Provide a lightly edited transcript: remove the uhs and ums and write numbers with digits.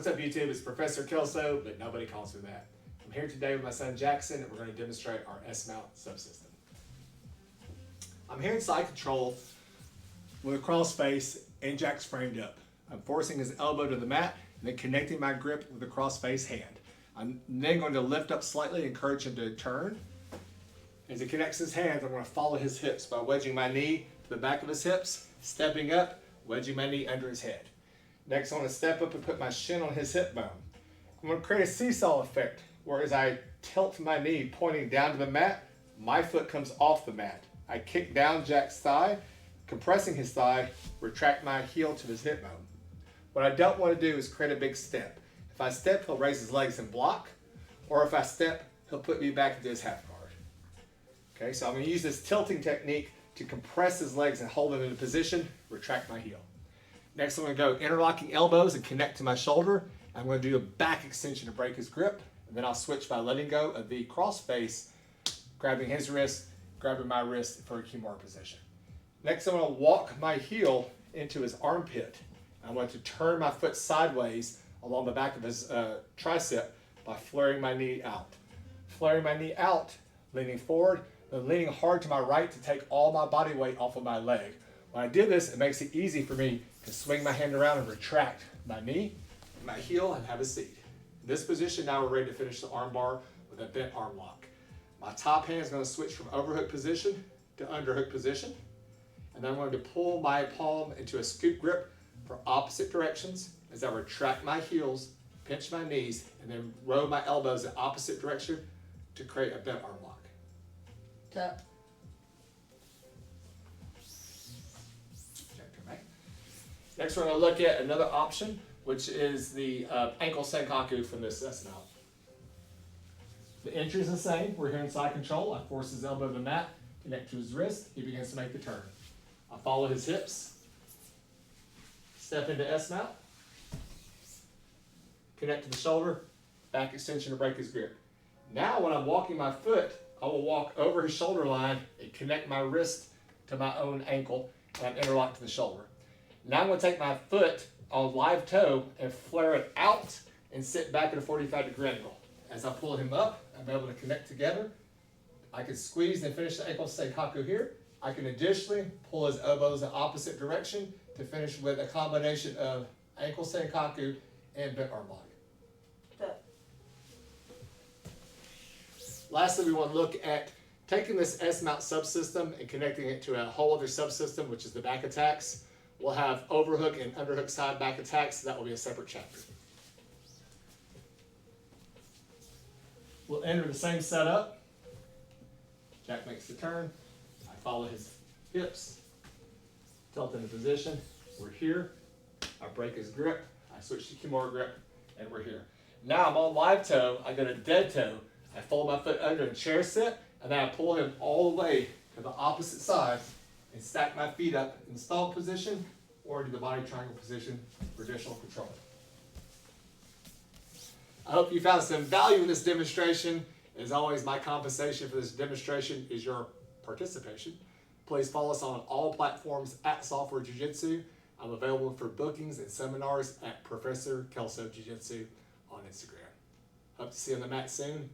What's up, YouTube? It's Professor Kelso, but nobody calls me that. I'm here today with my son Jackson, and we're going to demonstrate our S-mount subsystem. I'm here in side control with a cross face and Jack's framed up. I'm forcing his elbow to the mat and then connecting my grip with the cross face hand. I'm then going to lift up slightly and encourage him to turn. As he connects his hands, I'm going to follow his hips by wedging my knee to the back of his hips, stepping up, wedging my knee under his head. Next, I want to step up and put my shin on his hip bone. I'm going to create a seesaw effect, where as I tilt my knee pointing down to the mat, my foot comes off the mat. I kick down Jack's thigh, compressing his thigh, retract my heel to his hip bone. What I don't want to do is create a big step. If I step, he'll raise his legs and block, or if I step, he'll put me back into his half guard. Okay, so I'm going to use this tilting technique to compress his legs and hold him in a position, retract my heel. Next, I'm going to go interlocking elbows and connect to my shoulder. I'm going to do a back extension to break his grip, and then I'll switch by letting go of the cross face, grabbing his wrist, grabbing my wrist for a Ch.1 position. Next, I'm going to walk my heel into his armpit. I'm going to turn my foot sideways along the back of his tricep by flaring my knee out. Flaring my knee out, leaning forward, then leaning hard to my right to take all my body weight off of my leg. When I do this, it makes it easy for me to swing my hand around and retract my knee, my heel, and have a seat. In this position, now we're ready to finish the arm bar with a bent arm lock. My top hand is going to switch from overhook position to underhook position. And then I'm going to pull my palm into a scoop grip for opposite directions as I retract my heels, pinch my knees, and then row my elbows in opposite direction to create a bent arm lock. Tap. Next, we're going to look at another option, which is the ankle senkaku from this S-mount. The entry is the same. We're here in side control. I force his elbow to the mat, connect to his wrist. He begins to make the turn. I follow his hips, step into S-mount, connect to the shoulder, back extension to break his grip. Now, when I'm walking my foot, I will walk over his shoulder line and connect my wrist to my own ankle, and I'm interlocked to the shoulder. Now I'm going to take my foot on live toe and flare it out and sit back at a 45-degree angle. As I pull him up, I'm able to connect together. I can squeeze and finish the ankle senkaku here. I can additionally pull his elbows in opposite direction to finish with a combination of ankle senkaku and bent arm lock. Tap. Lastly, we want to look at taking this S-mount subsystem and connecting it to a whole other subsystem, which is the back attacks. We'll have overhook and underhook side back attacks. That will be a separate chapter. We'll enter the same setup. Jack makes the turn. I follow his hips, tilt into position. We're here. I break his grip. I switch to Ch.1 grip, and we're here. Now I'm on live toe. I go to dead toe. I fold my foot under and chair sit, and then I pull him all the way to the opposite side and stack my feet up in stall position or into the body triangle position for additional control. I hope you found some value in this demonstration. As always, my compensation for this demonstration is your participation. Please follow us on all platforms at Software Jiu-Jitsu. I'm available for bookings and seminars at Professor Kelso Jiu-Jitsu on Instagram. Hope to see you on the mat soon.